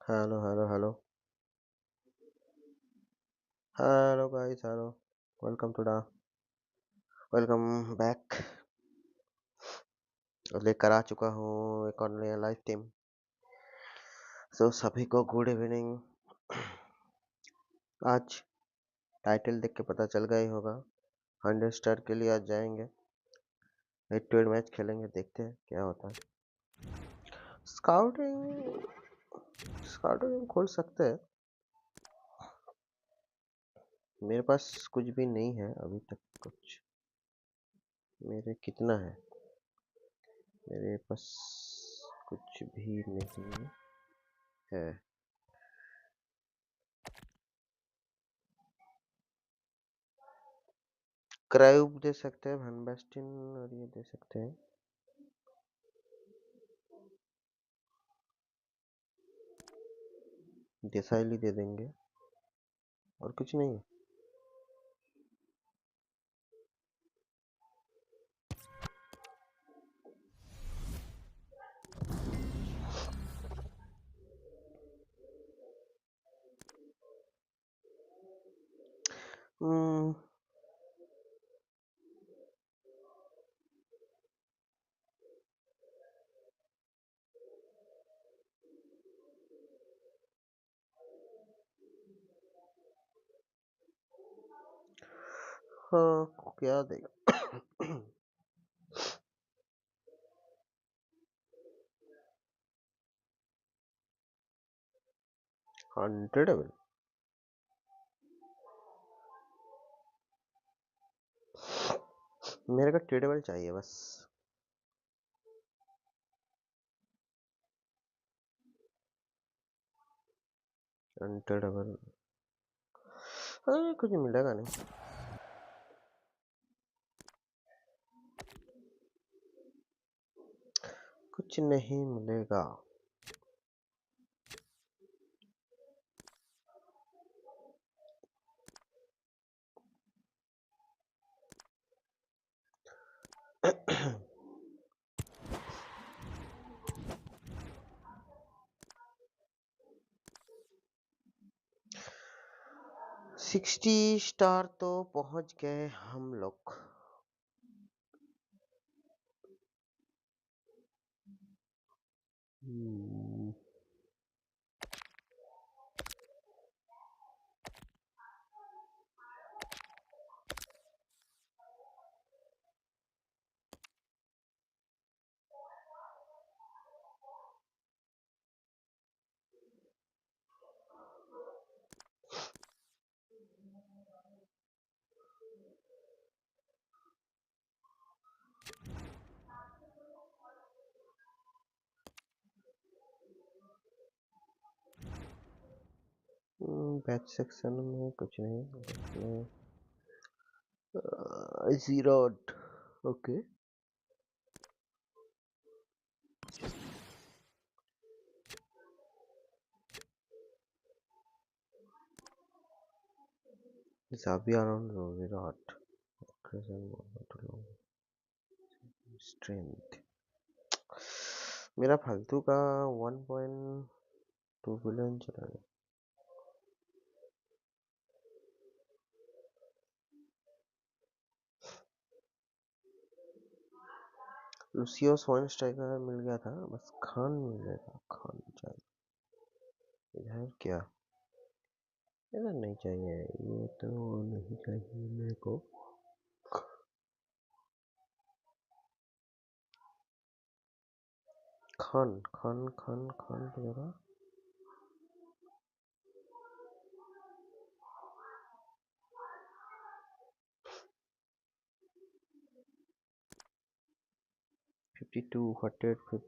Hello, hello, hello. Hello guys, hello. Welcome to the welcome back. लेकर आ चुका हूँ एक और नया लाइव टीम। सभी को गुड इवनिंग। आज टाइटल देख के पता चल गया ही होगा। 100 स्टार के लिए आज जाएंगे। हेड टू हेड मैच खेलेंगे, देखते हैं क्या होता है। स्काउटिंग स्काउटिंग खोल सकते हैं। मेरे पास कुछ भी नहीं है अभी तक कुछ। मेरे कितना है? मेरे पास कुछ भी नहीं है। क्राइब दे सकते हैं, वैन बेस्टिन और ये दे सकते हैं। देसाइली दे देंगे और कुछ नहीं। हम्म, हाँ क्या देगा? अनट्रेडेबल। मेरे को ट्रेडेबल चाहिए बस। अनट्रेडेबल कुछ मिलेगा नहीं। कुछ नहीं मिलेगा। सिक्सटी स्टार तो पहुंच गए हम लोग। हम्म, बैच सेक्शन में कुछ नहीं। Zero. Okay. Xavier on Virat. Strength मेरा फालतू का 1.2 बिलियन चला गया। लुसियो स्वाइन स्ट्राइकर मिल गया था, बस खान मिलेगा। खान चाहिए। इधर क्या? इधर नहीं चाहिए, ये तो नहीं चाहिए मेरे को। खान खान खान खान की जगह 52, 48,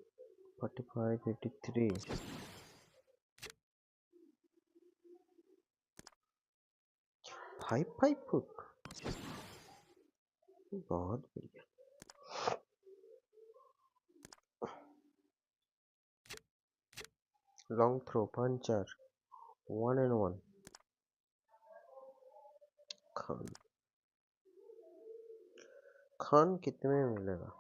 45, 53। 5 फुट बहुत बढ़िया। Long throw puncher 1 and 1। खान खान कितने में मिलेगा?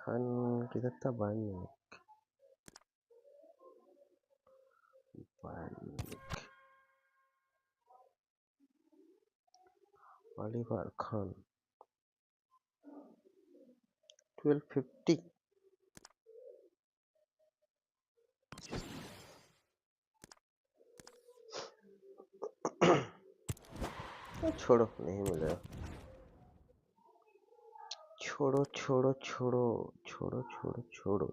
किधर था बायर्न ओलिवर खान 1250 छोड़ो नहीं मिलेगा छोड़ो छोड़ो छोड़ो छोड़ो छोड़ो छोड़ो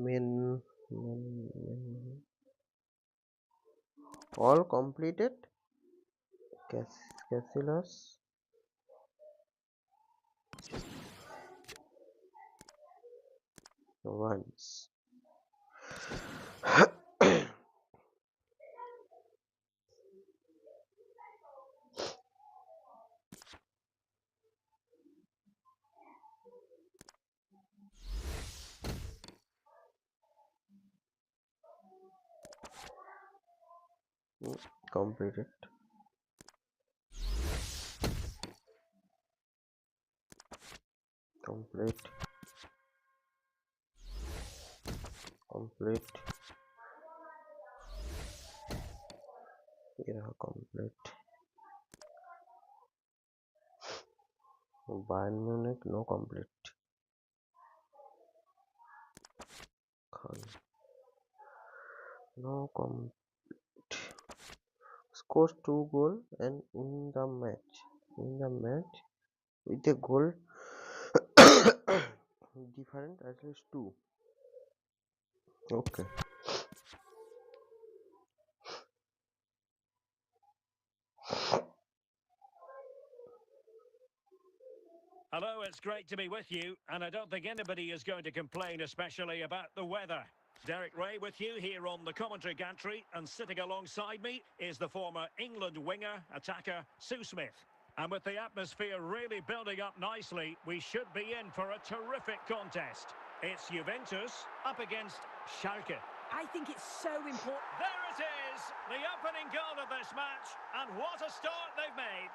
main all completed Casillas once completed complete ये रहा complete Bayern Munich no complete Khan no complete scores 2 goal and in the match with a goal different at least 2 okay Hello, it's great to be with you, and I don't think anybody is going to complain, especially about the weather. Derek Ray with you here on the commentary gantry, and sitting alongside me is the former England winger, attacker, Sue Smith. And with the atmosphere really building up nicely, we should be in for a terrific contest. It's Juventus up against Schalke. I think it's so important. There it is, the opening goal of this match, and what a start they've made.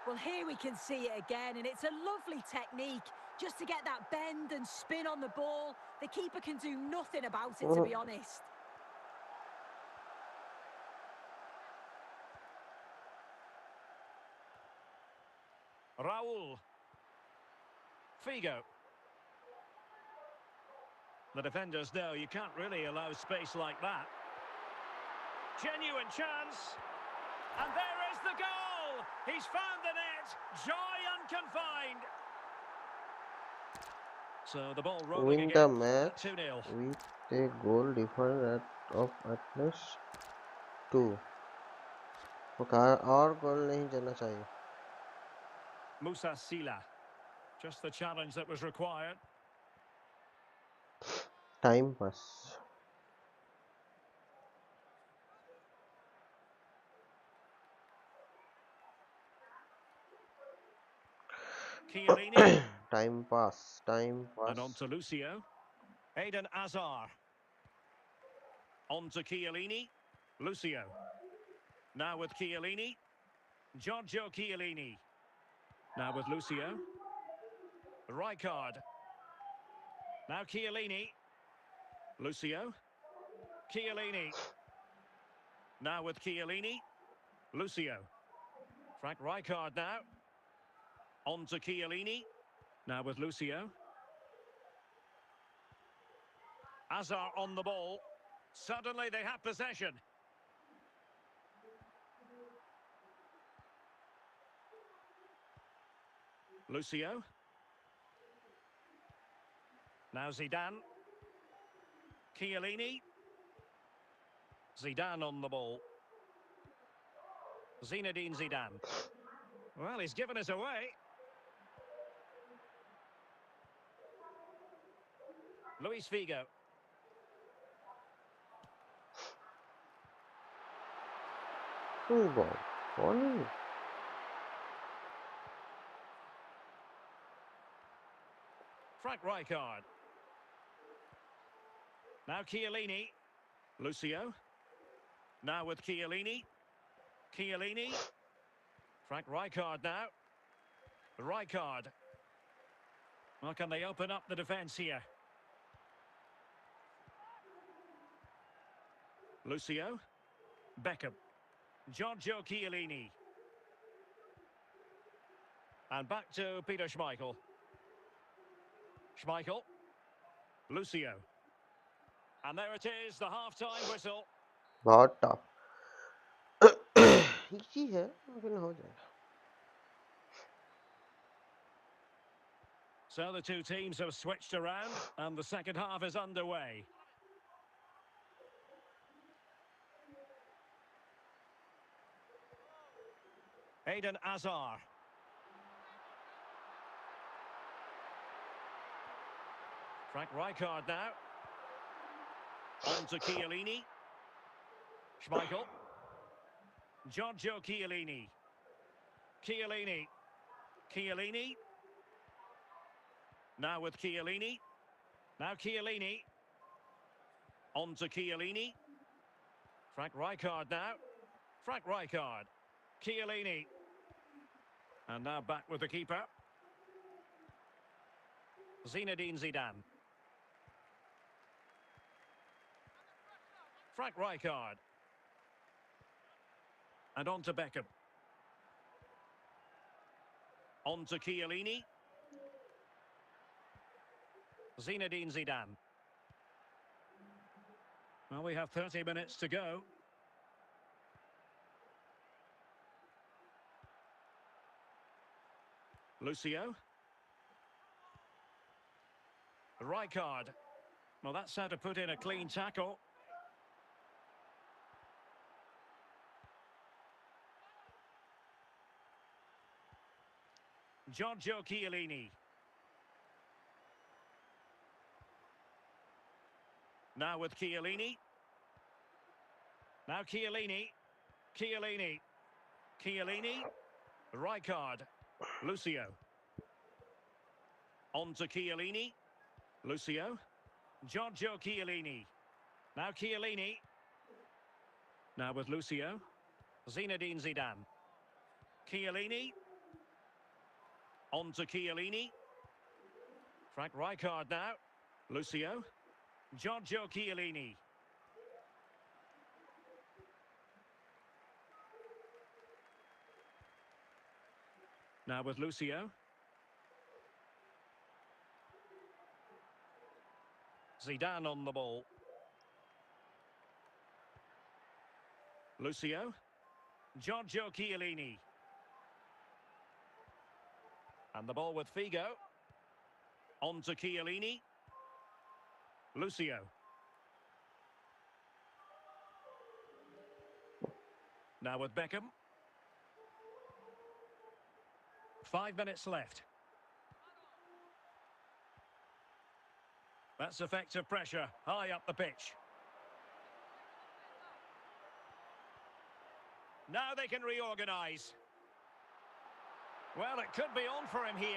Well, here we can see it again, and it's a lovely technique. Just to get that bend and spin on the ball, the keeper can do nothing about it, to be honest. Raul. Figo. The defenders know you can't really allow space like that. Genuine chance. And there is the goal. He's found the net. Joy unconfined. So the ball rolling win again. the match 2-0. with a goal difference of at least 2 okay और गोल नहीं जाना चाहिए Musa Sila. Just the challenge that was required. time pass Chiellini. time pass And on to Lucio. Eden Azar. On to Chiellini. Lucio. Now with Chiellini. Giorgio Chiellini. Now with Lucio. Rijkaard. Now Chiellini. Lucio. Chiellini. Now with Chiellini. Lucio. Frank Rijkaard now. On to Chiellini. Now with Lucio. Azar on the ball. Suddenly they have possession. Lucio. Now Zidane. Chiellini. Zidane on the ball. Zinedine Zidane. Well, he's given us away. Luis Figo. ball Frank Rijkaard. Now Chiellini. Lucio. Now with Chiellini. Chiellini. Frank Rijkaard now. Rijkaard. Well, can they open up the defence here? Lucio. Beckham. Giorgio Chiellini. And back to Peter Schmeichel. Schmeichel. Lucio. And there it is, the half-time whistle. बहुत tough easy है लेकिन हो जाएगा. So the two teams have switched around and the second half is underway. Eden Hazard. Frank Rijkaard now. On to Chiellini. Schmeichel. Giorgio Chiellini. Chiellini. Chiellini. Now with Chiellini. Now Chiellini. On to Chiellini. Frank Rijkaard now. Frank Rijkaard. Chiellini. And now back with the keeper. Zinedine Zidane. Frank Rijkaard. And on to Beckham. On to Chiellini. Zinedine Zidane. Well, we have 30 minutes to go. Lucio. Rijkaard. Well, that's how to put in a clean tackle. Giorgio Chiellini. Now with Chiellini. Now Chiellini. Chiellini. Chiellini. Rijkaard. Lucio. On to Chiellini. Lucio. Giorgio Chiellini. Now Chiellini. Now with Lucio. Zinedine Zidane. Chiellini. On to Chiellini. Frank Rijkaard now. Lucio. Giorgio Chiellini. Now with Lucio. Zidane on the ball. Lucio. Giorgio Chiellini. And the ball with Figo. On to Chiellini. Lucio. Now with Beckham. 5 minutes left. That's effective pressure, high up the pitch. Now they can reorganise. Well, it could be on for him here.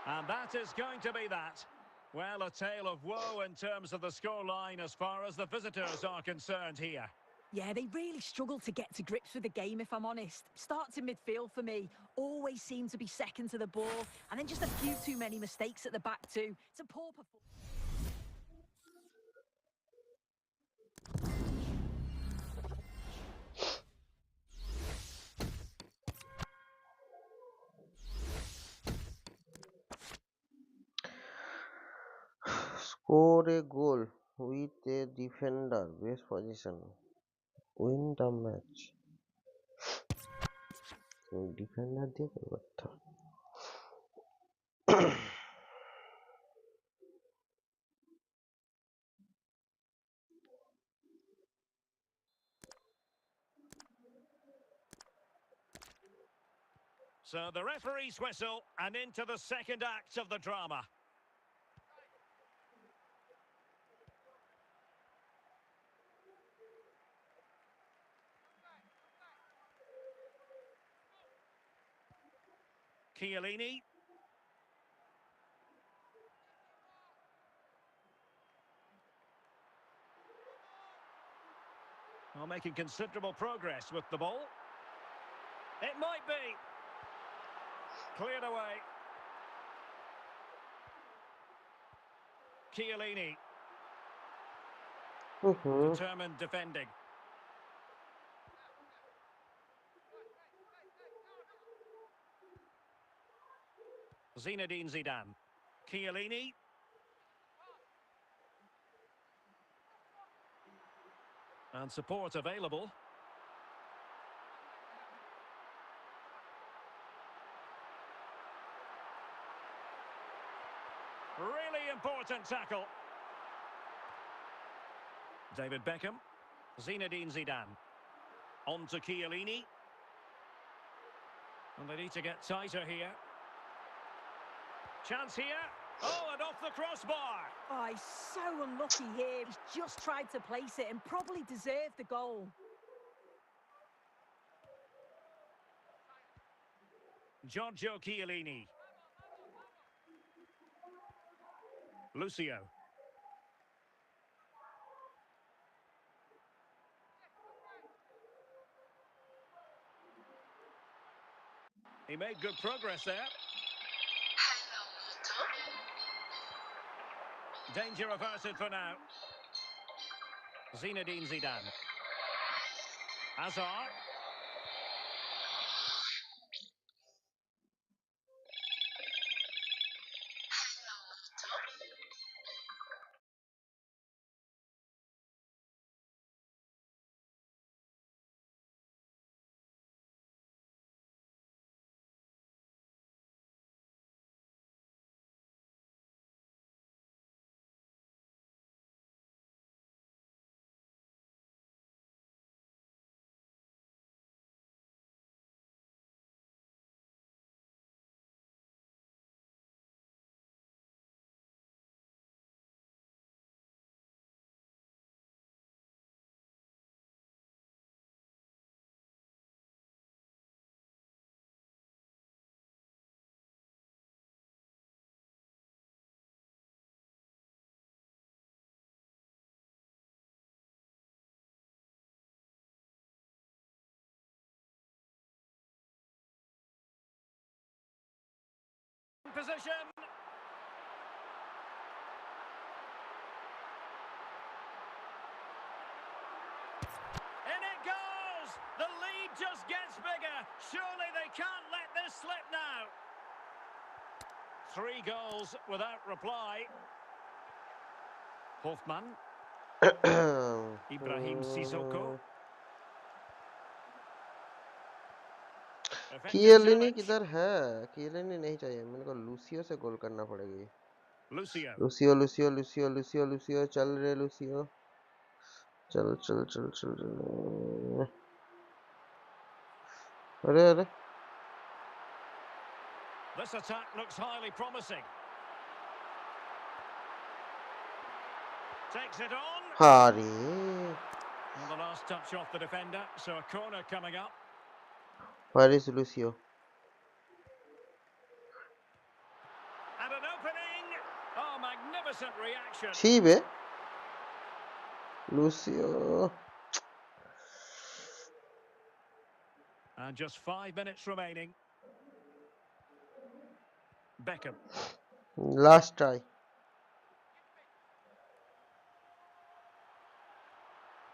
And that is going to be that. Well, a tale of woe in terms of the scoreline as far as the visitors are concerned here. Yeah, they really struggle to get to grips with the game, if I'm honest. Starts in midfield for me, always seem to be second to the ball, and then just a few too many mistakes at the back too. It's a poor performance. Score a goal with a defender best position. Win the match. Defender दिया कोई था. So the referee's whistle and into the second act of the drama. Chiellini. Well, making considerable progress with the ball. It might be. Cleared away. Chiellini. Determined defending. Zinedine Zidane. Chiellini. And support available. Really important tackle. David Beckham. Zinedine Zidane. On to Chiellini. And they need to get tighter here. Chance here. Oh, and off the crossbar. Oh, he's so unlucky here. He's just tried to place it and probably deserved the goal. Giorgio Chiellini. Lucio. He made good progress there. Danger averted for now. Zinedine Zidane. Hazard. Position. In it goes! The lead just gets bigger. Surely they can't let this slip now. 3 goals without reply. Hoffman. Ibrahim Sissoko. Effective कियलिनी challenge. किधर है? कियलिनी नहीं चाहिए मेरे को, Lucio से गोल करना पड़ेगी। Lucio. Lucio Lucio Lucio Lucio Lucio चल रे लूसियो, चल चल चल चल चल। अरे अरे This attack looks highly promising. Takes it on. हारे। And the last touch off the defender, so a corner coming up. Where is Lucio? And an opening. Oh, magnificent reaction. छी बे Lucio. And just 5 minutes remaining. Beckham. Last try.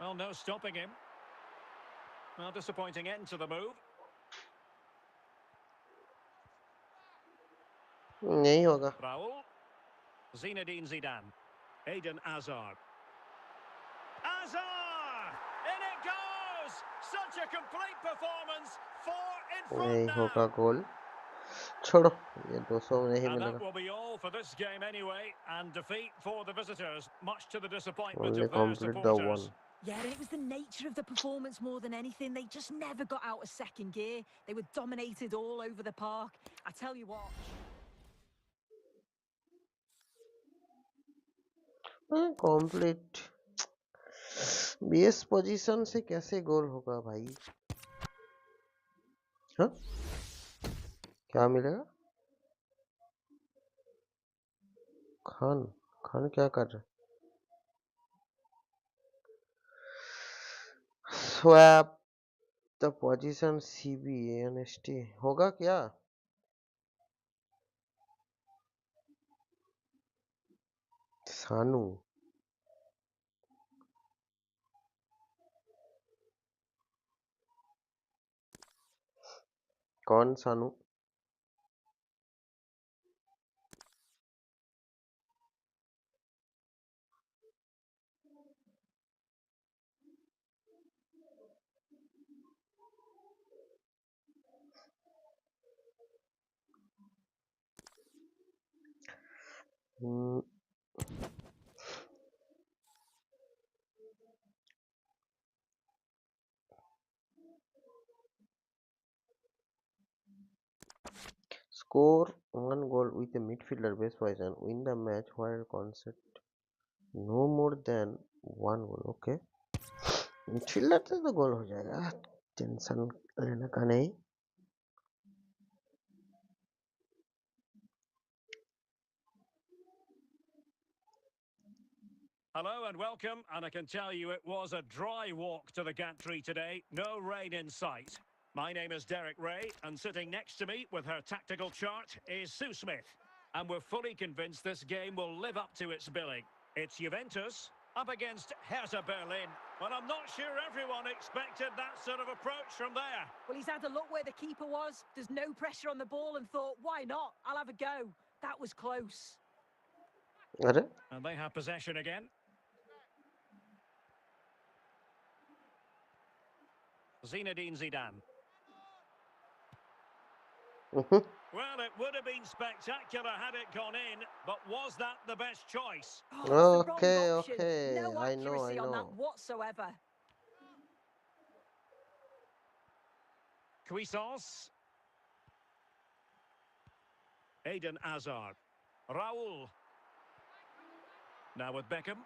Well, no stopping him. Well, disappointing end to the move. नहीं होगा। Raul. Zinedine Zidane. Eden Hazard. Hazard! In it goes! Such a complete performance. 4 in front नहीं होगा now. गोल, छोड़ो, ये 200 में नहीं And that मिलेगा। will be all for this game anyway. And defeat for the visitors, much to the disappointment Only of their complete the supporters. one. Yeah, and it was the nature of the performance more than anything. They just never got out of second gear. They were dominated all over the park. I tell you what. Complete base position से कैसे गोल होगा भाई? हाँ, क्या मिलेगा? खान खान क्या कर रहा है? स्वैप द पोजीशन CBNST होगा क्या? सानू कौन सानू? Score one goal with a midfielder base position. Win the match while concept no more than one goal. Okay. Midfielder से तो गोल हो जाएगा, टेंशन लेने का नहीं. Hello and welcome, and I can tell you it was a dry walk to the gantry today. No rain in sight. My name is Derek Ray, and sitting next to me with her tactical chart is Sue Smith. And we're fully convinced this game will live up to its billing. It's Juventus up against Hertha Berlin. Well, I'm not sure everyone expected that sort of approach from there. Well, he's had a look where the keeper was. There's no pressure on the ball and thought, why not? I'll have a go. That was close. अरे And they have possession again. Zinedine Zidane. Well, it would have been spectacular had it gone in, but was that the best choice? Oh, it's the wrong okay, option. okay, No I accuracy on that know. whatsoever. Cuisance. Eden Hazard. Raul. Now with Beckham.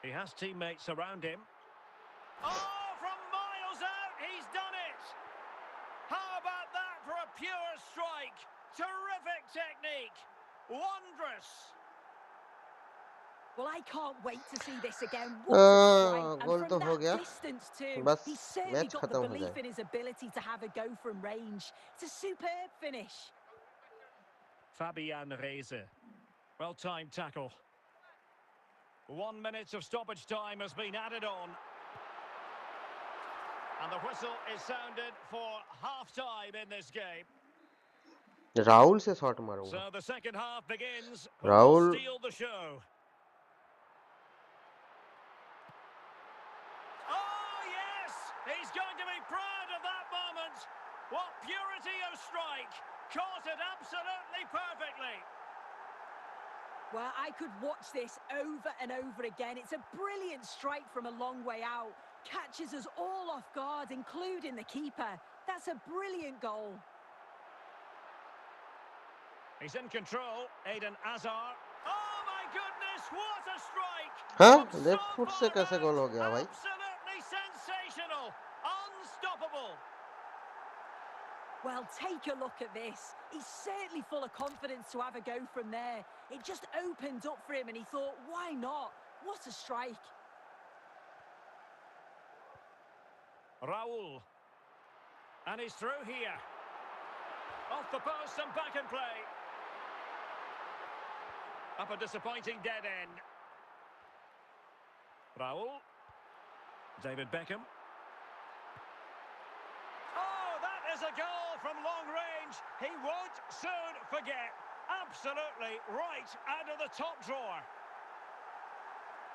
He has teammates around him. Oh, from miles out, he's done it! How about that for a pure strike? Terrific technique. Wondrous. Well, I can't wait to see this again. What a strike. And goal from तो हो that गया, distance too. बस He's certainly match got the खत्म हो belief जाए. in his ability to have a go from range. It's a superb finish. Fabian Reise. Well-timed tackle. 1 minute of stoppage time has been added on. And the whistle is sounded for half-time in this game. Rahul से shot So मारूंगा. the second half begins. Who will Rahul steal the show? Oh, yes! He's going to be proud of that moment. What purity of strike. Caught it absolutely perfectly. Well, I could watch this over and over again. It's a brilliant strike from a long way out. Catches us all off guard, including the keeper. That's a brilliant goal. He's in control. Eden Hazard. Oh, my goodness, what a strike! हाँ, From so left foot से far कैसे गोल out, हो गया भाई? absolutely sensational. Unstoppable. Well, take a look at this. He's certainly full of confidence to have a go from there. It just opened up for him and he thought, why not? What a strike. Raul. And he's through here. Off the post and back in play. Up a disappointing dead end. Raul. David Beckham. Oh, that is a goal from long range. He won't soon forget. Absolutely right out of the top drawer.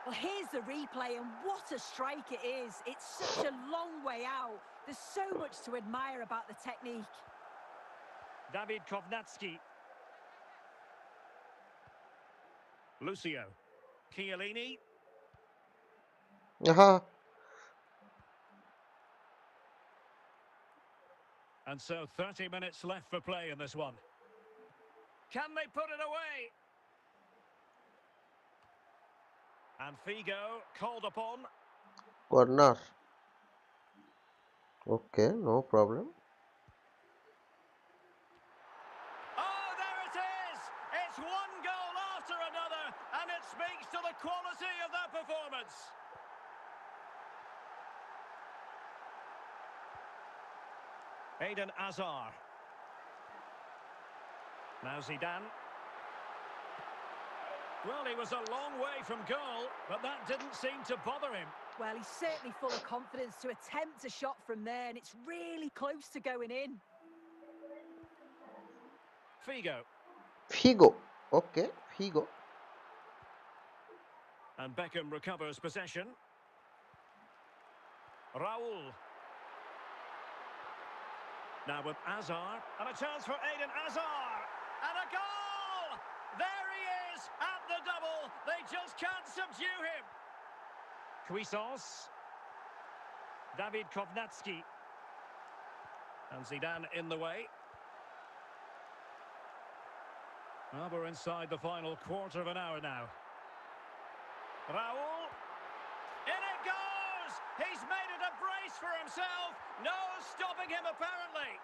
Well, here's the replay, and what a strike it is. It's such a long way out. There's so much to admire about the technique. David Kovnatski. Lucio. Chiellini. हाँ, And so 30 minutes left for play in this one. Can they put it away? And Figo called upon. Corner. Okay, no problem. Oh, there it is! It's one goal after another, and it speaks to the quality of that performance. Eden Hazard. Now Zidane. Well, he was a long way from goal, but that didn't seem to bother him. Well, he's certainly full of confidence to attempt a shot from there, and it's really close to going in. Figo. Figo. Okay, Figo. And Beckham recovers possession. Raul. Now with Hazard. And a chance for Eden Hazard. And a goal! There he is at the double. They just can't subdue him. Cuisance. David Kovnatski. And Zidane in the way. Well, we're inside the final quarter of an hour now. Raul. In it goes! He's made it a brace for himself. No stopping him, apparently.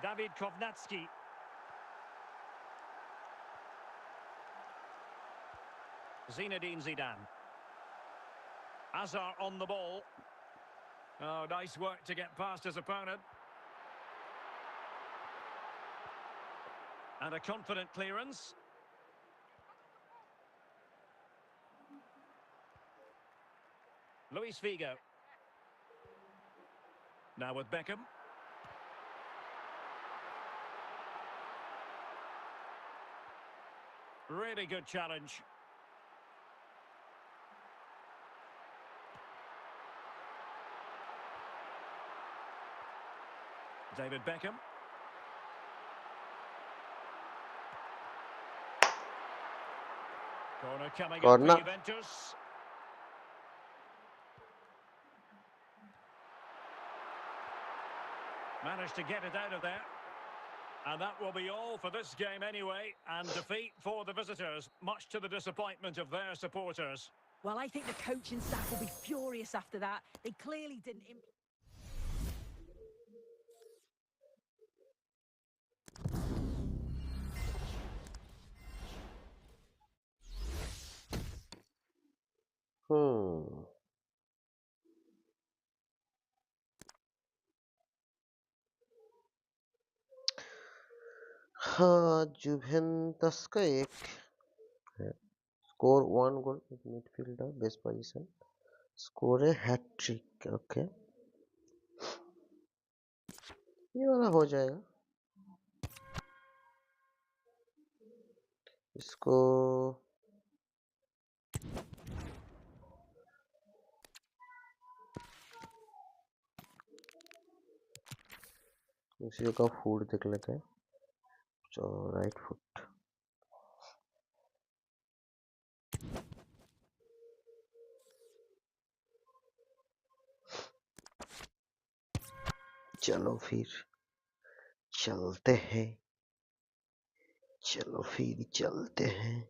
David Kovnatski. Zinedine Zidane. Hazard on the ball. Oh, nice work to get past his opponent. And a confident clearance. Luis Figo. Now with Beckham. Really good challenge. David Beckham. Corner coming up for Juventus. Managed to get it out of there. And that will be all for this game anyway. And defeat for the visitors, much to the disappointment of their supporters. Well, I think the coaching staff will be furious after that. They clearly didn't... हाँ, Juventus का एक है, score 1 गोल, midfielder, best position, score है hat trick. Okay, ये वाला हो जाएगा। इसको इसी का फूड देख लेते हैं। So right foot. चलो फिर चलते हैं, चलो फिर चलते हैं।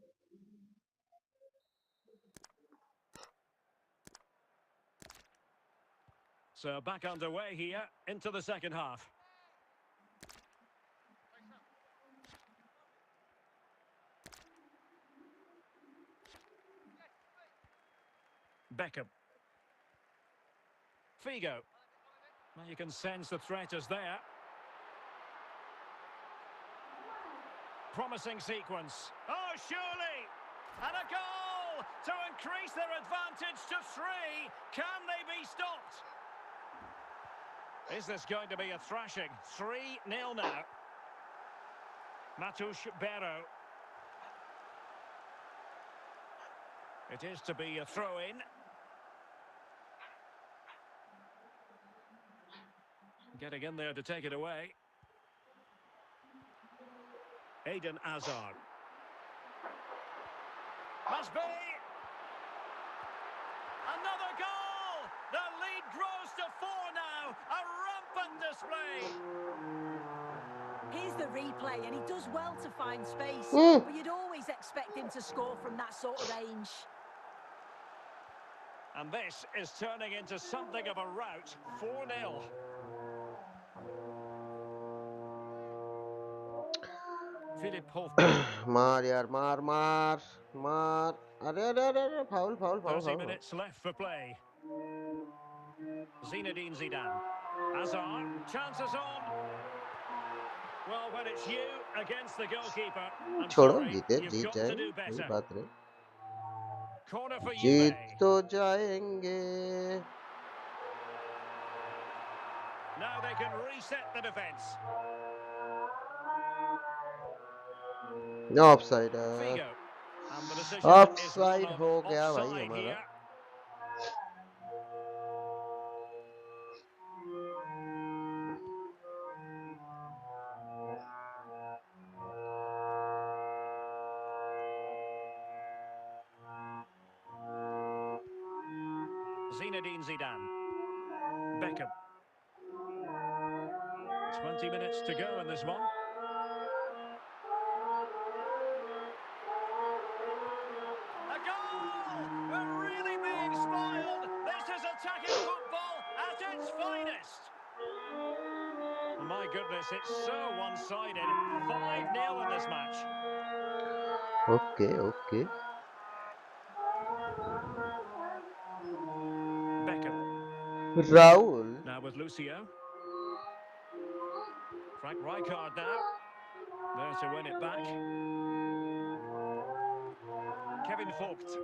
So back underway here into the second half. Beckham. Figo. Well, you can sense the threat is there. Promising sequence. Oh, surely! And a goal to increase their advantage to 3. Can they be stopped? Is this going to be a thrashing? 3-0 now. Matush Berro. It is to be a throw-in. Getting in there to take it away. Eden Hazard. Must be! Another goal! The lead grows to 4 now. A rampant display. Here's the replay, and he does well to find space. But you'd always expect him to score from that sort of range. And this is turning into something of a rout. 4-0. Philip Hofmann. मार यार, मार मार मार, अरे अरे अरे, foul foul foul 30 minutes left for play. Zinedine Zidane. Hazard. Chances on. Well, when it's you against the goalkeeper, I'm छोड़ो, sorry, जीते you've जीत got to जाएंगे, do कोई better. बात नहीं, Corner for जीत Juve. तो जाएंगे. Now they can reset the defence. Offside, Figo. And the decision is one offside of हो गया भाई offside हमारा. here. Zinedine Zidane. Beckham. 20 minutes to go in this one. A goal! We're really being spoiled. This is attacking football at its finest. My goodness, it's so one-sided. 5-0 in this match. Okay, okay. Beckham. Raul. Now with Lucio. Frank Rijkaard now. There to win it back. Kevin Vogt.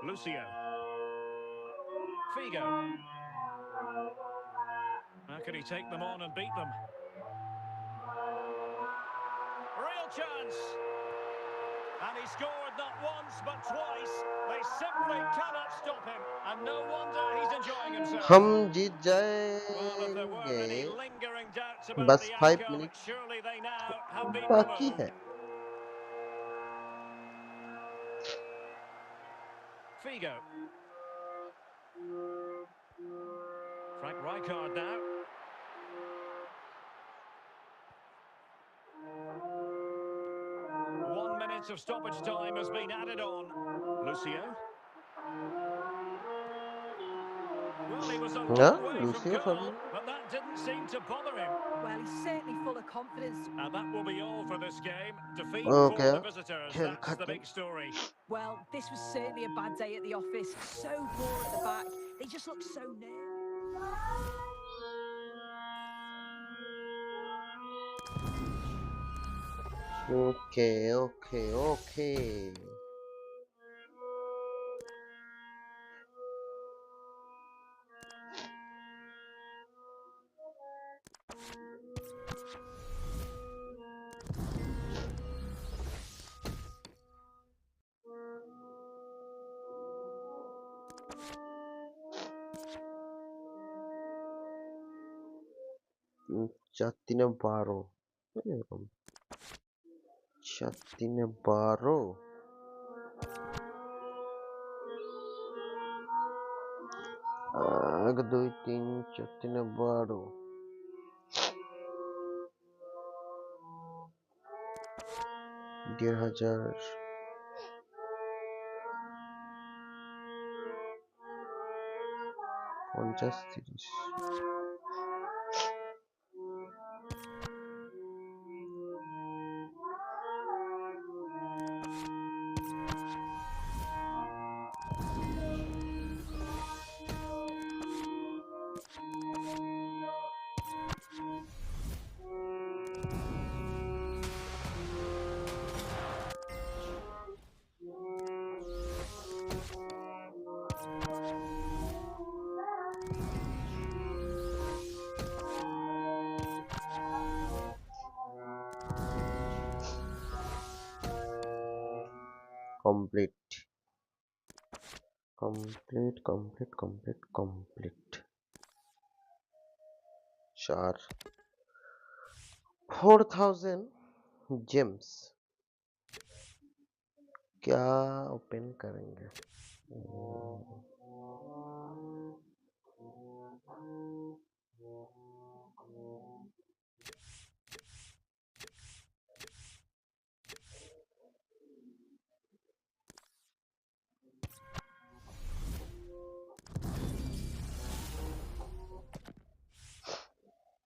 Lucio. Figo. How can he take them on and beat them? Real chance. And he scored not once but twice. They simply cannot stop him. And no wonder he's enjoying himself. हम जीत Well, if there were जाएंगे. any lingering doubts about बस the 5 outcome, minute surely they now have been बाकी removed. है. Figo. Frank Rijkaard now. One minute of stoppage time has been added on. Lucio. Well, he was a हाँ, long way from Lucio goal, Fermi. but that didn't seem to bother him. Well, he's certainly full of confidence. And that will be all for this game. Defeat Okay, for the visitors. खेल That's the खत्म. big story. Well, this was certainly a bad day at the office. So poor at the back. They just look so nervous. Okay, okay, okay. Chatine baro. Chatine baro. Ag 2 3 chatine baro. Dear Hajar. Conchas series. Complete. Char 4000 gems. क्या open करेंगे?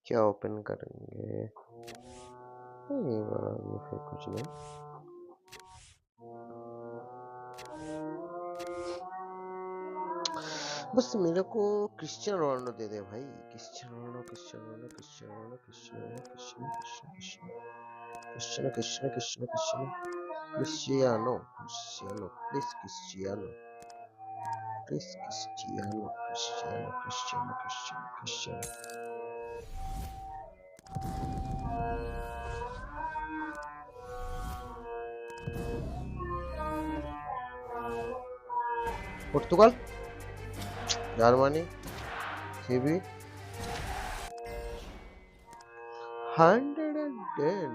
क्या open करेंगे? ये फिर कुछ नहीं। बस मेरे को क्रिस्टियानो रोनाल्डो दे दे भाई। Cristiano Ronaldo, Cristiano Ronaldo, Cristiano Ronaldo, Cristiano Ronaldo, Cristiano Cristiano Cristiano Cristiano Cristiano Cristiano Cristiano please Cristiano, please Cristiano Cristiano Cristiano Cristiano Cristiano. Portugal, Germany, CB, 110.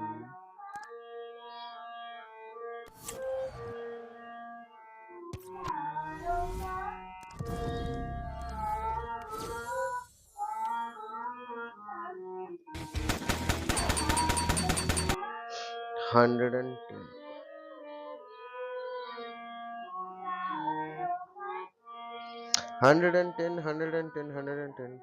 110. 110, 110, 110.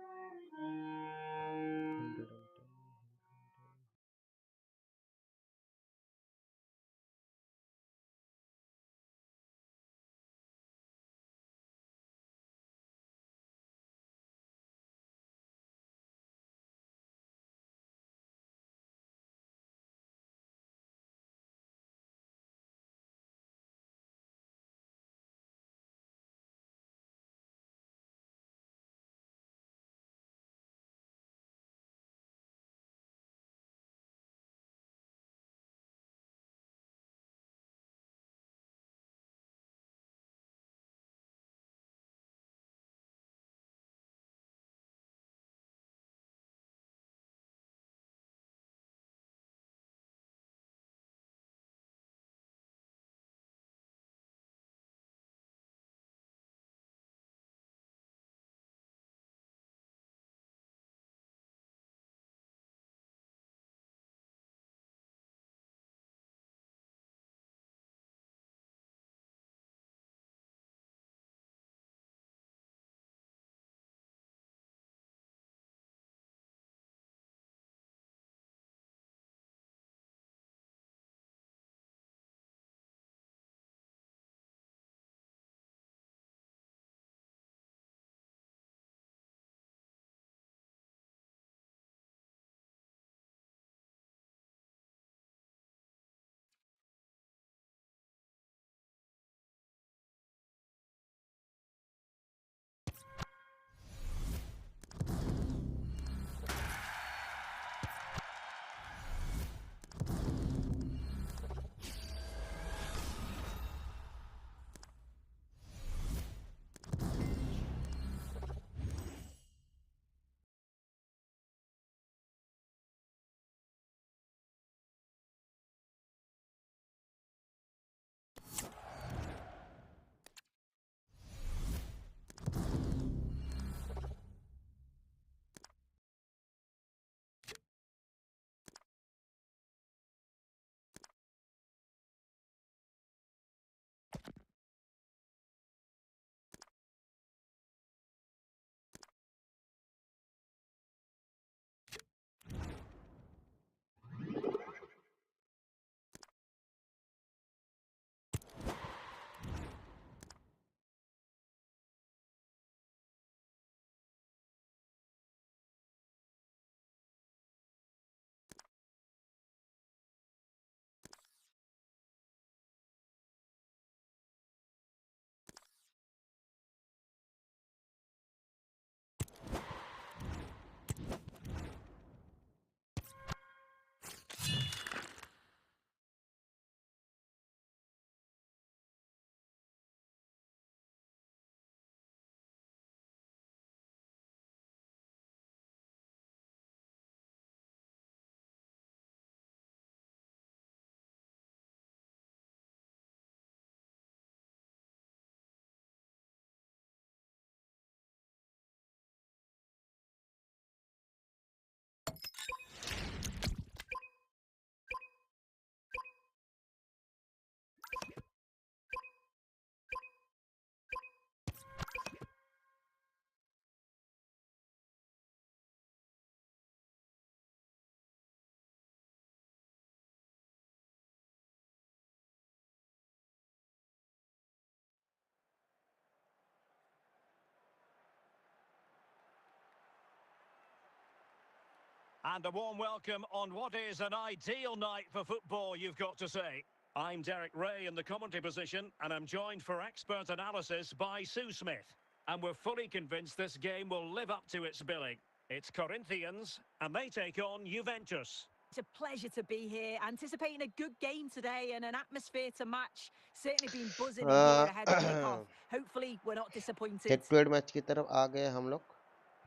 And a warm welcome on what is an ideal night for football, you've got to say. I'm Derek Ray in the commentary position, and I'm joined for expert analysis by Sue Smith. And we're fully convinced this game will live up to its billing. It's Corinthians, and they take on Juventus. It's a pleasure to be here, anticipating a good game today and an atmosphere to match. Certainly been buzzing in here ahead of kickoff. Hopefully, we're not disappointed. Head to head match की तरफ आ गए हम लोग,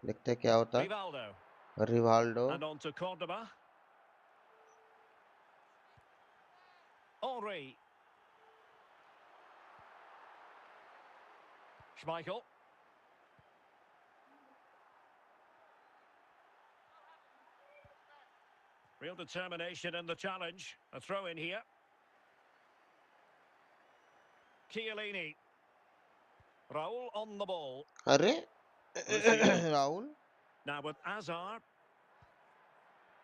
देखते हैं क्या होता है। Rivaldo. Rivaldo And on to Cordoba. Henri. Schmeichel. Real determination in the challenge. A throw in here. Chiellini. Raul on the ball. अरे Rufino. Rahul Now with Azar.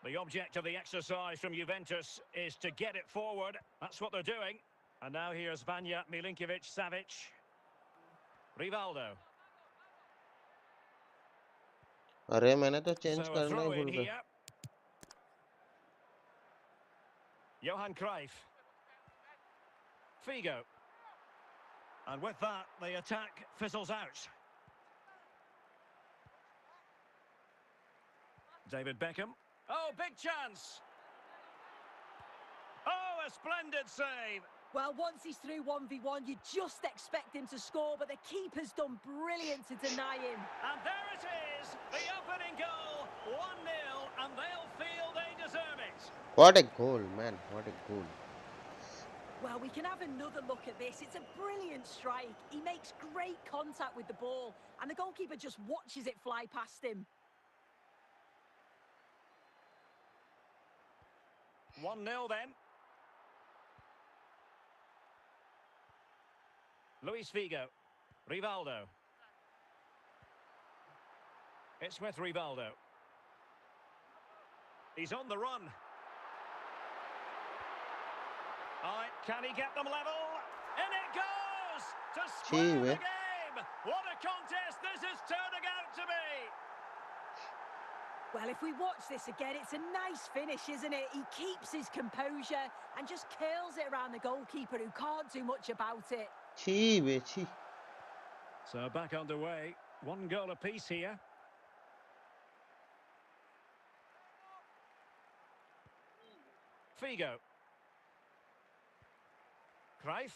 The object of the exercise from Juventus is to get it forward. That's what they're doing. And now here's Vanja Milinkovic-Savic. Rivaldo. अरे मैंने तो change So a करना ही throw in भूल गया। here. Johan Cruyff. Figo. And with that, the attack fizzles out. David Beckham. Oh, big chance. Oh, a splendid save. Well, once he's through 1v1, you just expect him to score, but the keeper's done brilliant to deny him. And there it is, the opening goal, 1-0, and they'll feel they deserve it. What a goal, man! What a goal! Well, we can have another look at this. It's a brilliant strike. He makes great contact with the ball, and the goalkeeper just watches it fly past him. 1-0 then. Luis Figo. Rivaldo. It's with Rivaldo. He's on the run. All right, can he get them level? In it goes! To square the game! What a contest this is turning out to be! Well, if we watch this again, it's a nice finish, isn't it? He keeps his composure and just curls it around the goalkeeper, who can't do much about it. So back underway. 1 goal apiece here. Figo. Cruyff.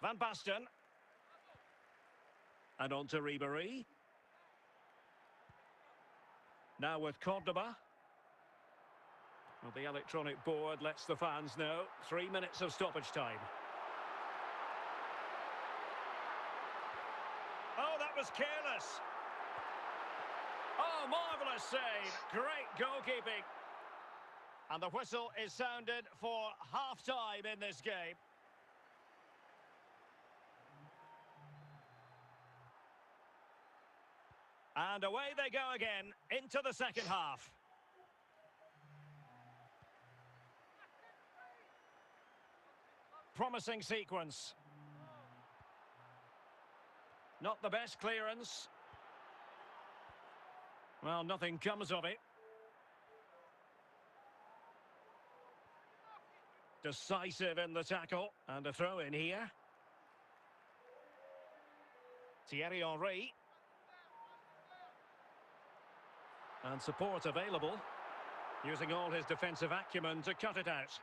Van Basten. And on to Ribéry. Now with Cordoba. Well, the electronic board lets the fans know. 3 minutes of stoppage time. Oh, that was careless. Oh, marvellous save. Great goalkeeping. And the whistle is sounded for half-time in this game. And away they go again, into the second half. Promising sequence. Not the best clearance. Well, nothing comes of it. Decisive in the tackle. And a throw in here. Thierry Henry. And support available. Using all his defensive acumen to cut it out.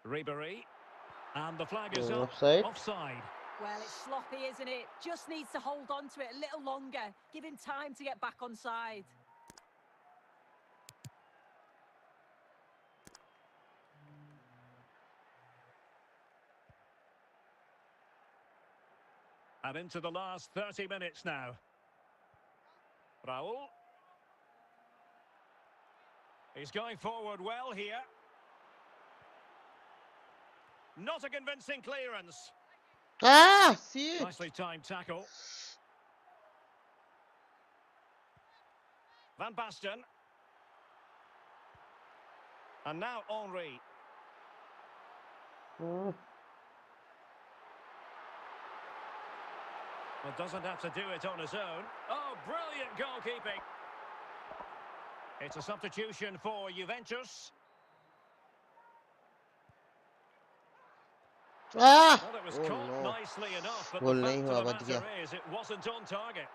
Ribéry. And the flag is up. Offside. Well, it's sloppy, isn't it? Just needs to hold on to it a little longer. Give him time to get back on side. And into the last 30 minutes now. Raul. He's going forward well here. Not a convincing clearance. Ah, see. Nicely timed tackle. Van Basten. And now Henry. Well, doesn't have to do it on his own. Oh, brilliant goalkeeping. It's a substitution for Juventus. Ah! Well, it was Oh caught no. nicely enough, but the गोल नहीं fact of हुआ, the बच matter गया. is it wasn't on target.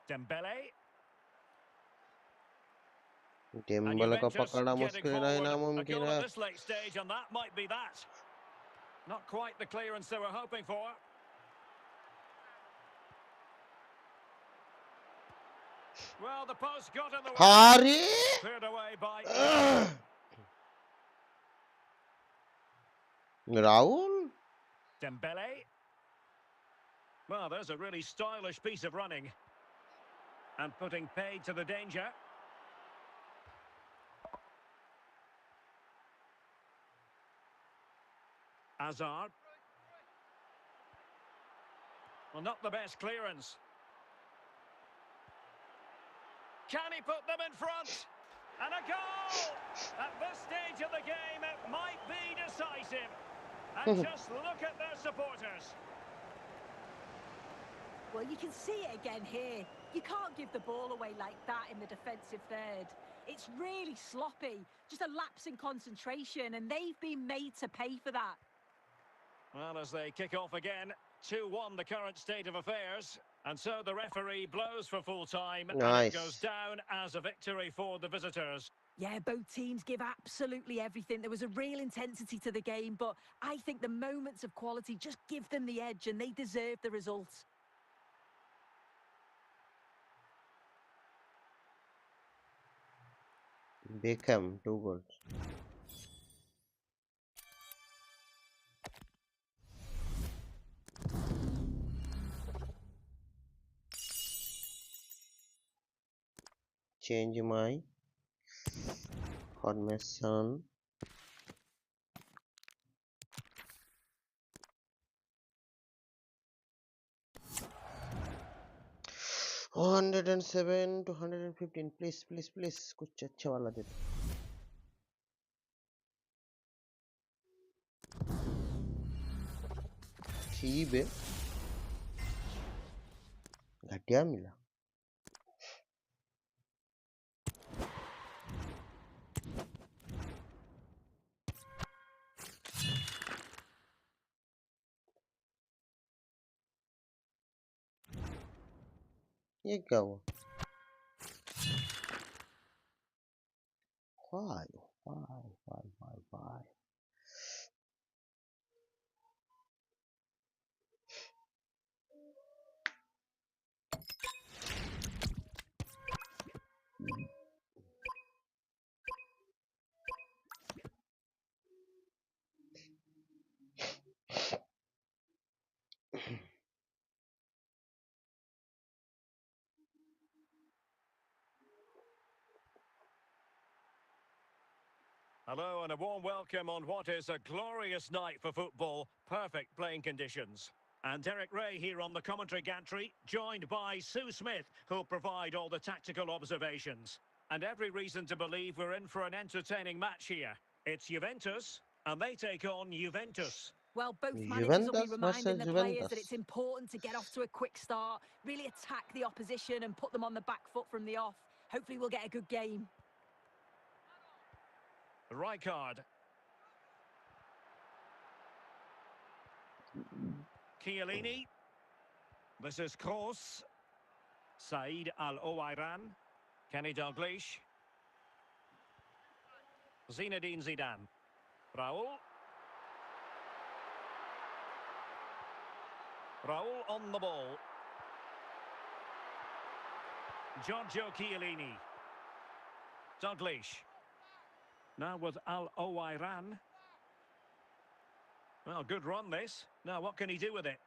Dembele. And tremble का Juventus पकड़ना getting मुश्किल नहीं, forward. A नामुमकिन goal at है. this late stage, and that might be that. Not quite the clearance they were hoping for. Well, the post got in the way. hare. Cleared away by Raul. Dembele. Well, there's a really stylish piece of running. And putting paid to the danger. Hazard. Well, not the best clearance. Can he put them in front? And a goal! At this stage of the game, it might be decisive. And just look at their supporters. Well, you can see it again here. You can't give the ball away like that in the defensive third. It's really sloppy. Just a lapse in concentration, and they've been made to pay for that. Well, as they kick off again, 2-1 the current state of affairs. And so the referee blows for full time, and it goes Nice. down as a victory for the visitors. Yeah, both teams give absolutely everything. There was a real intensity to the game, but I think the moments of quality just give them the edge, and they deserve the results. Beckham 2 goals. Change my formation. Oh, 107 to 115. Please, please, please. कुछ अच्छा वाला दे दो. ठीक है. घटिया मिला. ये क्या हुआ? Why? Why? Hello and a warm welcome on what is a glorious night for football. Perfect playing conditions. And Derek Ray here on the commentary gantry, joined by Sue Smith, who'll provide all the tactical observations. And every reason to believe we're in for an entertaining match here. It's Juventus, and they take on Juventus. Well, both managers will be Juventus reminding versus the players that it's Juventus. important to get off to a quick start, really attack the opposition and put them on the back foot from the off. Hopefully we'll get a good game. Rijkaard. Chiellini. This is Kroos. Said Al-Owairan. Kenny Dalglish. Zinedine Zidane. Raul. Raul on the ball. Giorgio Chiellini. Dalglish. Now with Al-Owairan. Well, good run this. Now what can he do with it?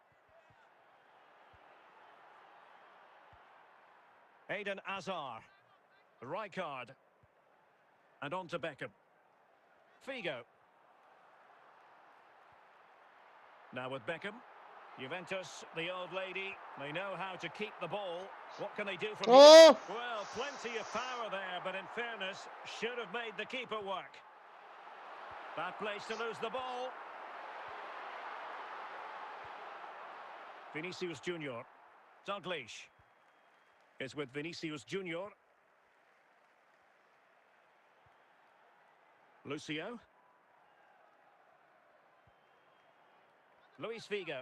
Eden Hazard. Rijkaard. And on to Beckham. Figo. Now with Beckham. Juventus, the old lady, they know how to keep the ball. What can they do from here? Well, plenty of power there, but in fairness, should have made the keeper work. Bad place to lose the ball. Vinicius Junior. Dalglish is with Vinicius Junior. Lucio. Luis Figo.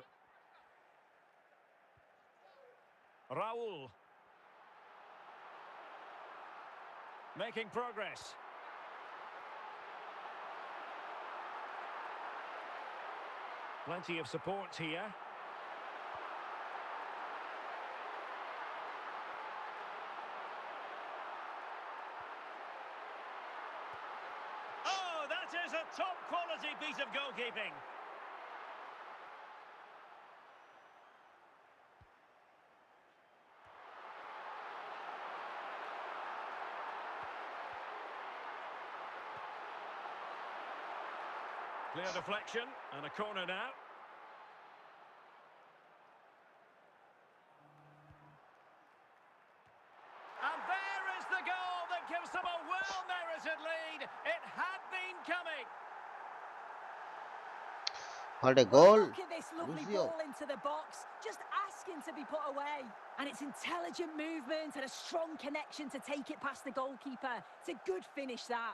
Raul. Making progress. Plenty of support here. Oh, that is a top quality piece of goalkeeping. Clear deflection and a corner now. And there is the goal that gives them a well-merited lead. It had been coming. What a Well, goal! look at this lovely Lucio. ball into the box, just asking to be put away. And it's intelligent movement and a strong connection to take it past the goalkeeper. It's a good finish, that.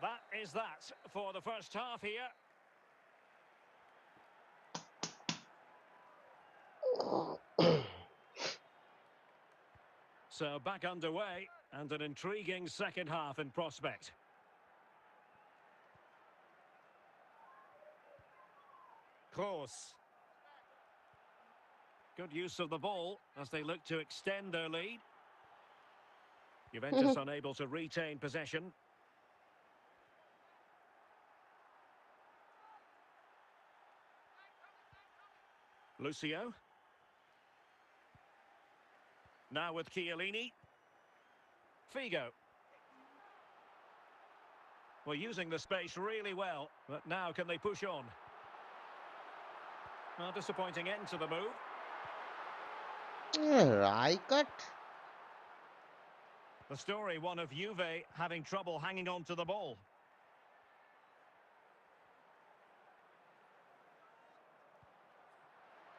That is that for the first half here. So back underway and an intriguing second half in prospect. Kroos. Good use of the ball as they look to extend their lead. Juventus unable to retain possession. Lucio. Now with Chiellini. Figo. Well, using the space really well, but now can they push on? Well, disappointing end to the move. Right cut. The story, one of Juve having trouble hanging on to the ball.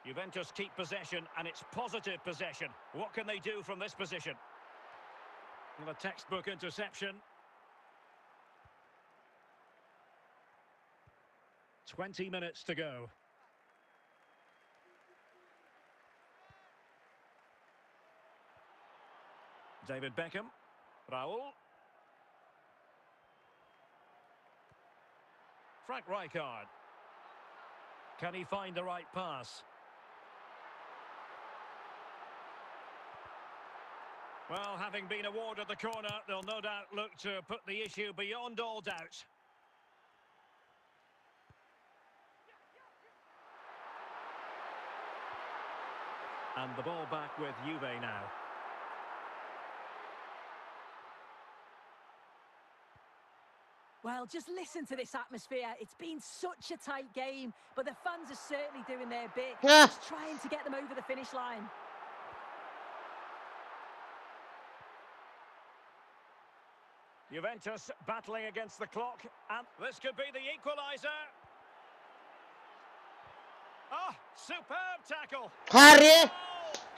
Juventus keep possession, and it's positive possession. What can they do from this position? Well, a textbook interception. 20 minutes to go. David Beckham. Raul. Frank Rijkaard. Can he find the right pass? Well, having been awarded the corner, they'll no doubt look to put the issue beyond all doubt. And the ball back with Juve now. Well, just listen to this atmosphere. It's been such a tight game, but the fans are certainly doing their bit, Ah. just trying to get them over the finish line. Juventus battling against the clock, and this could be the equaliser. Oh, superb tackle. Hare!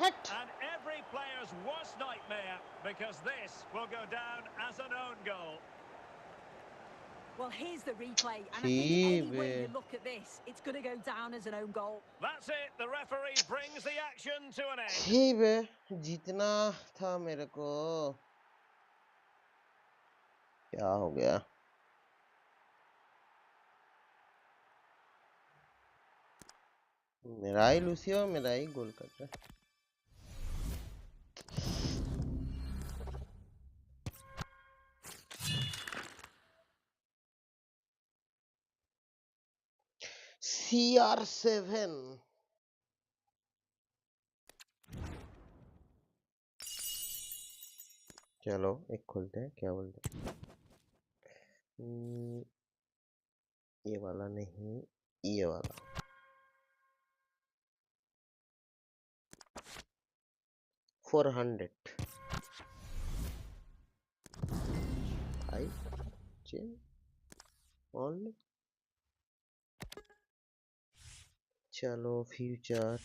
Oh! And every player's worst nightmare, because this will go down as an own goal. Well, here's the replay, and I think any way Gee, you look at this, it's going to go down as an own goal. That's it. The referee brings the action to an end. ठीक है जीतना था मेरे को क्या हो गया मेरा ही लूसियो मेरा ही गोल कर रहा है CR7 चलो एक खोलते हैं क्या बोलते हैं ये वाला नहीं ये वाला $400 I change only. चलो फ्यूचर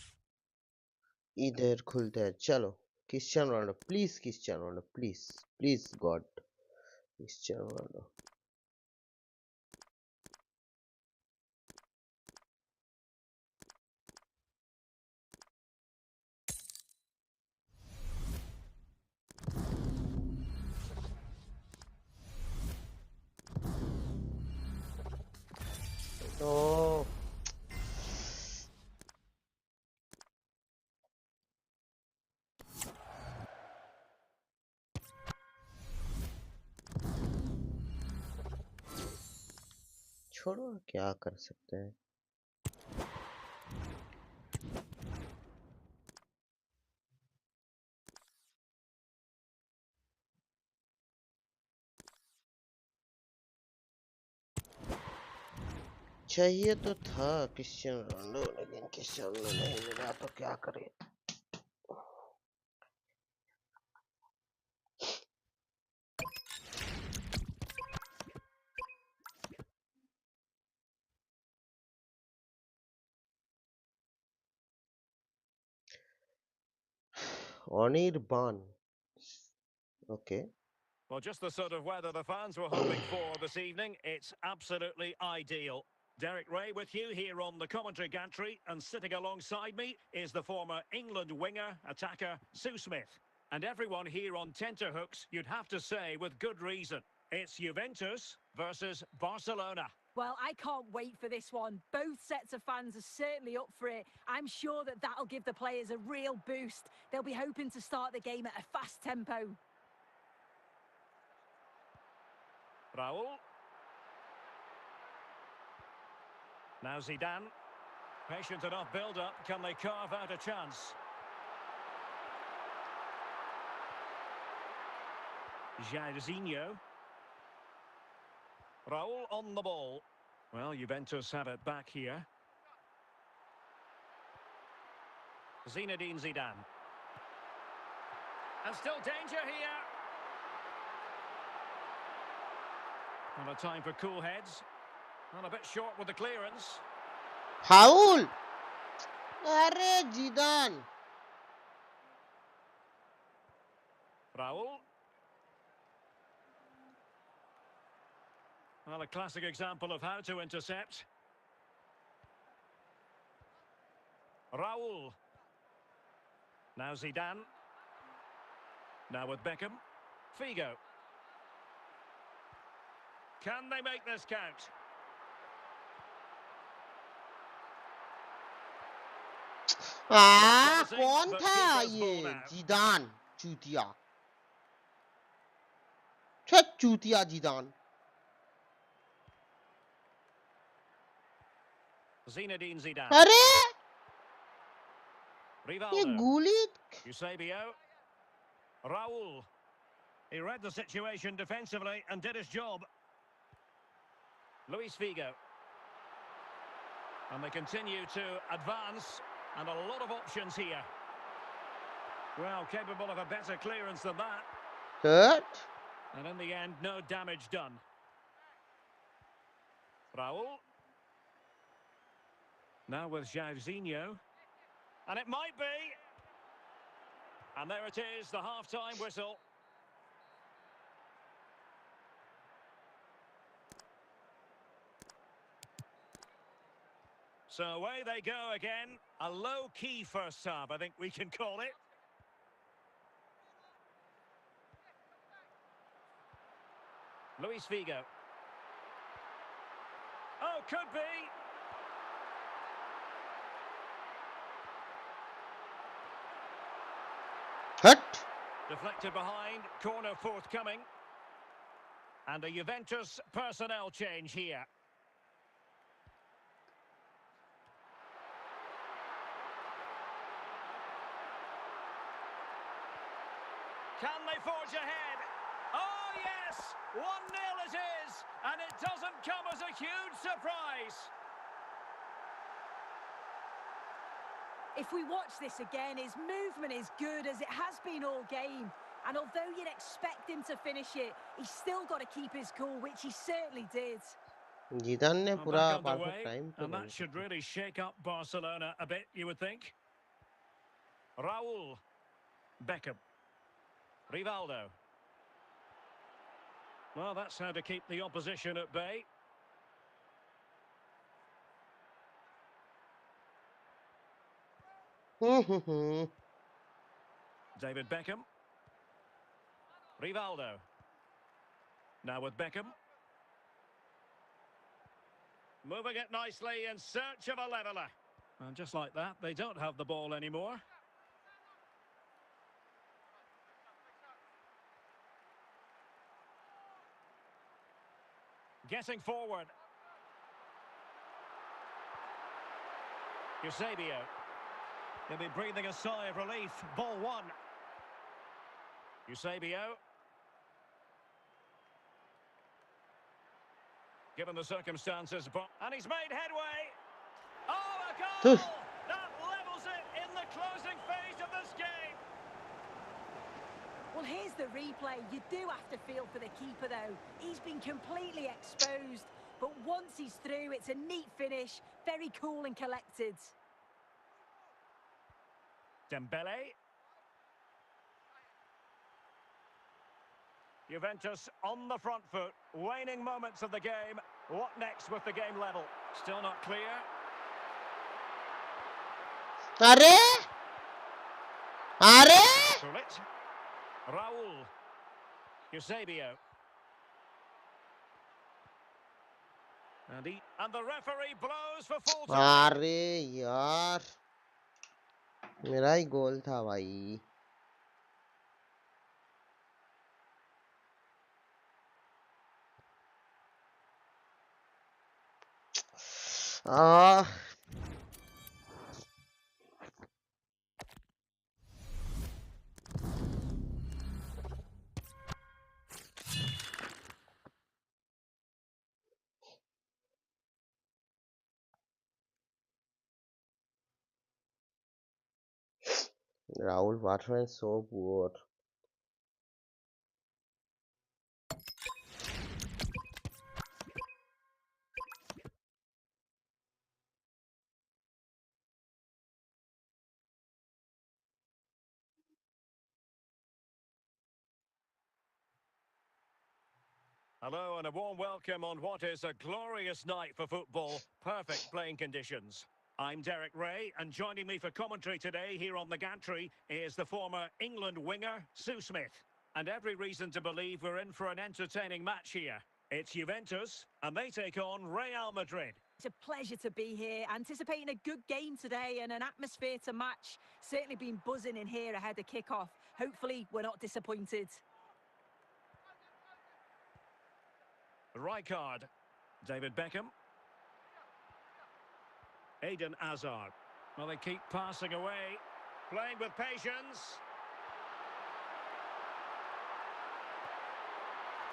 इधर खुलता है. चलो Cristiano Ronaldo, please Cristiano Ronaldo, please please God Cristiano Ronaldo. ओ छोड़ो, क्या कर सकते हैं. चाहिए तो था क्रिस्टियानो रोनाल्डो, लेकिन क्रिस्टियानो रोनाल्डो नहीं मिला तो क्या करें. Anirban. Okay. Well, just the sort of weather the fans were hoping for this evening. It's absolutely ideal. Derek Ray with you here on the commentary gantry, and sitting alongside me is the former England winger, attacker, Sue Smith. And everyone here on tenterhooks, you'd have to say with good reason. It's Juventus versus Barcelona. Well, I can't wait for this one. Both sets of fans are certainly up for it. I'm sure that that'll give the players a real boost. They'll be hoping to start the game at a fast tempo. Raul. Now Zidane. Patient enough build-up. Can they carve out a chance? Jairzinho. Raul on the ball. Well, Juventus have it back here. Zinedine Zidane. And still danger here. And a time for cool heads. And a bit short with the clearance. Raul. अरे जिदान. Raul. Well, a classic example of how to intercept. Raul. Now Zidane. Now with Beckham. Figo. Can they make this count? कौन था ये? जिदान चूतिया. चूतिया जिदान. Zinedine Zidane. अरे Rivaldo. ये गोली. Eusebio. Raul. He read the situation defensively and did his job. Luis Figo. And they continue to advance, and a lot of options here. Well, capable of a better clearance than that. Hurt. And in the end, no damage done. Raul. Now with Jairzinho. And it might be. And there it is, the half-time whistle. So away they go again. A low-key first half, I think we can call it. Luis Figo. Oh, could be. Hurt. Deflected behind, corner forthcoming. And a Juventus personnel change here. Can they forge ahead? Oh, yes! 1-0 it is, and it doesn't come as a huge surprise. If we watch this again, his movement is good as it has been all game. And although you'd expect him to finish it, he's still got to keep his cool, which he certainly did. जिदान ने Well, पूरा back perfect underway, time पे and goal that should किया. really shake up Barcelona a bit, you would think. Raul, Beckham, Rivaldo. Well, that's how to keep the opposition at bay. David Beckham. Rivaldo. Now with Beckham. Moving it nicely in search of a leveller. And just like that, they don't have the ball anymore. Getting forward. Eusebio. He'll be breathing a sigh of relief. Ball one. Eusebio. Given the circumstances, and he's made headway. Oh, a Sus. goal! That levels it in the closing phase of this game. Well, here's the replay. You do have to feel for the keeper, though. He's been completely exposed. But once he's through, it's a neat finish. Very cool and collected. Dembele. Juventus on the front foot. Waning moments of the game. What next with the game level? Still not clear. अरे अरे Gullit. Raul. Eusebio. And the referee blows for full time. अरे यार मेरा ही गोल था भाई. Ah, Rahul Warzone is so poor. Hello and a warm welcome on what is a glorious night for football. Perfect playing conditions. I'm Derek Ray, and joining me for commentary today here on the gantry is the former England winger, Sue Smith. And every reason to believe we're in for an entertaining match here. It's Juventus, and they take on Real Madrid. It's a pleasure to be here. Anticipating a good game today and an atmosphere to match. Certainly been buzzing in here ahead of kick-off. Hopefully, we're not disappointed. Rijkaard, David Beckham. Eden Hazard. Well, they keep passing away. Playing with patience.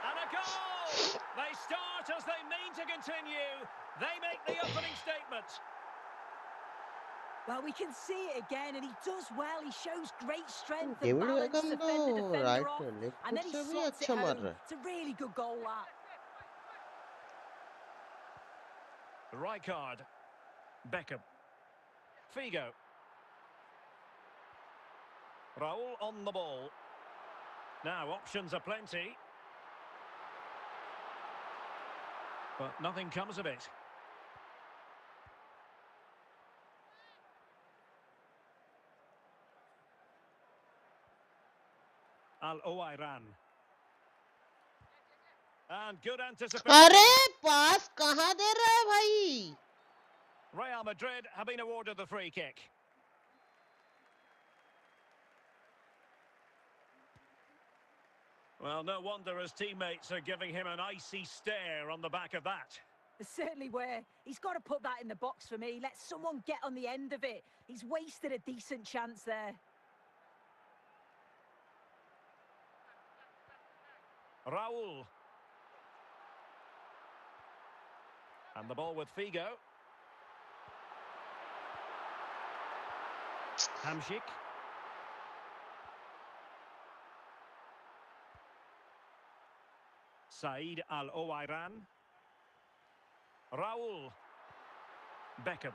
And a goal! They start as they mean to continue. They make the opening statement. Well, we can see it again, and he does well. He shows great strength and David balance Beckham to तो fend the defender off. Right left And foot then he से भी slots it अच्छा मार home. रहा है. It's a really good goal, that. Rijkaard. Beckham. Figo. Raul on the ball. Now, options are plenty. But nothing comes of it. Al-Owairan. And good anticipation. अरे पास कहाँ दे रहा है भाई? Real Madrid have been awarded the free kick. Well, no wonder his teammates are giving him an icy stare on the back of that. They certainly were. He's got to put that in the box for me. Let someone get on the end of it. He's wasted a decent chance there. Raul. And the ball with Figo. Hamšík. Said Al-Owairan. Raul. Beckham.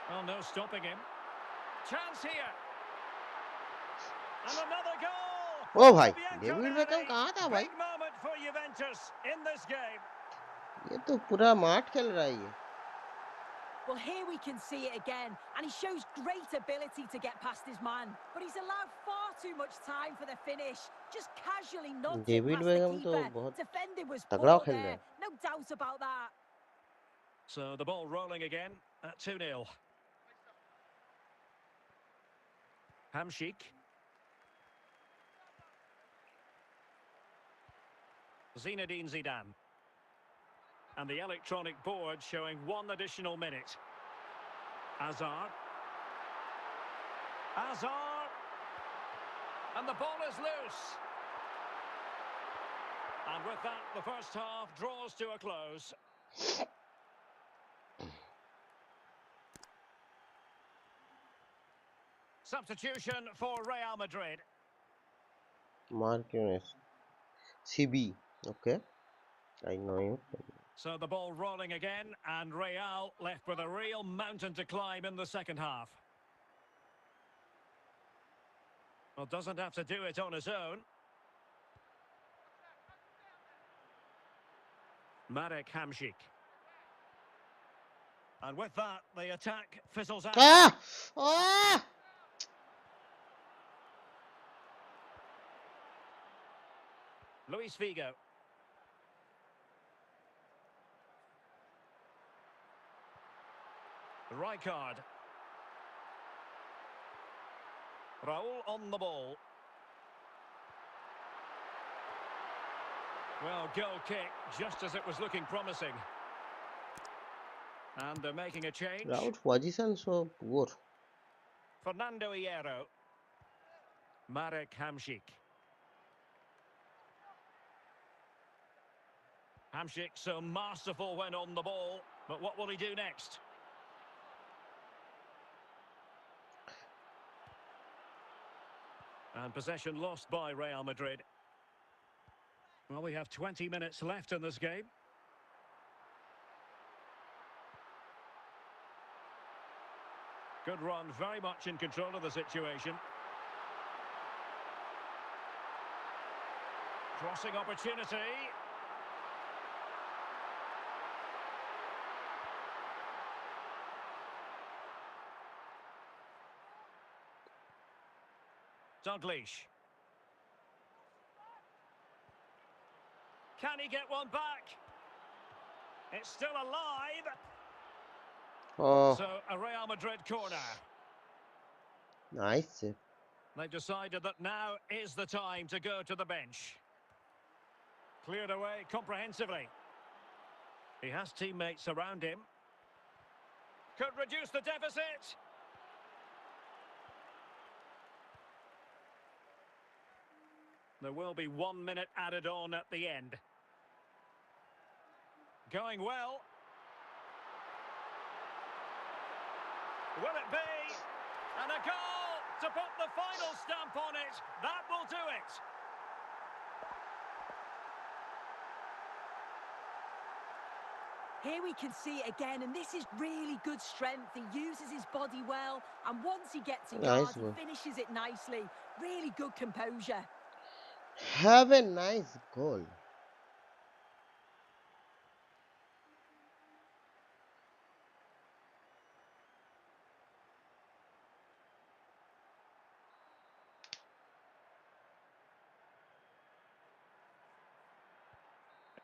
Oh, no stopping him. Chance here. And another goal. ओ भाई Bianco David become Nani. कहाँ था भाई? Big moment for Juventus in this game. ये तो पूरा माठ खेल रहा है ये. Well, here we can see it again, and he shows great ability to get past his man. But he's allowed far too much time for the finish. Just casually nods it David past the become तो keeper. बहुत Defending was तगड़ा poor खेल रहा there, है. no doubt about that. So the ball rolling again at 2-0. Hamšík. Zinedine Zidane. And the electronic board showing 1 additional minute. Hazard. Hazard. And the ball is loose. And with that, the first half draws to a close. Substitution for Real Madrid. Marquinhos. CB. Okay. I know you. So the ball rolling again, and Real left with a real mountain to climb in the second half. Well, doesn't have to do it on his own. Marek Hamšík. And with that, the attack fizzles out. Ah! Ah! Luis Figo. Rijkaard. Raul on the ball. Well, goal kick, just as it was looking promising. And they're making a change. Route position so poor. Fernando Hierro. Marek Hamšík. Hamšík so masterful when on the ball, but what will he do next? And possession lost by Real Madrid. Well, we have 20 minutes left in this game. Good run, very much in control of the situation. Crossing opportunity. Dalglish. Can he get one back? It's still alive. Oh, So a Real Madrid corner. nice. They've decided that now is the time to go to the bench. Cleared away comprehensively. He has teammates around him. Could reduce the deficit. There will be 1 minute added on at the end. Going well. Will it be? And a goal to put the final stamp on it. That will do it. Here we can see it again, and this is really good strength. He uses his body well, and once he gets a Nice yard, one. he finishes it nicely. Really good composure. Have a nice goal.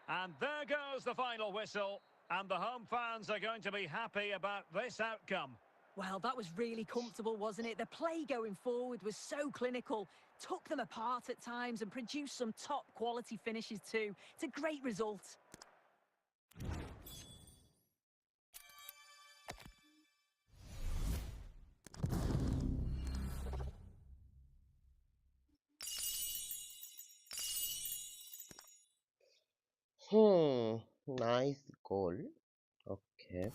And there goes the final whistle. And the home fans are going to be happy about this outcome. Well, that was really comfortable, wasn't it? The play going forward was so clinical, took them apart at times and produced some top quality finishes too. It's a great result. Nice goal. Okay.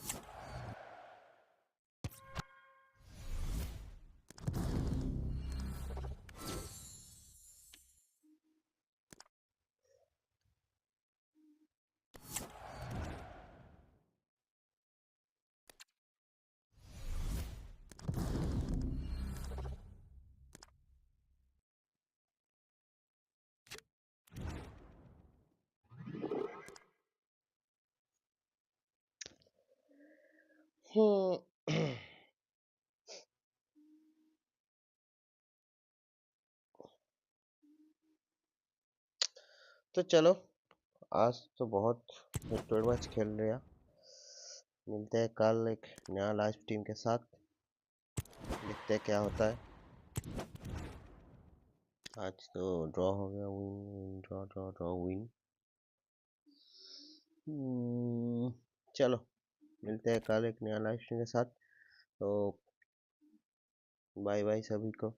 तो चलो, आज तो बहुत hit match खेल लिया। मिलते हैं कल एक नया लाइव टीम के साथ, देखते हैं क्या होता है। आज तो ड्रॉ हो गया, win win draw draw draw win. चलो, मिलते हैं कल एक नया लाइव टीम के साथ। तो बाय बाय सभी को।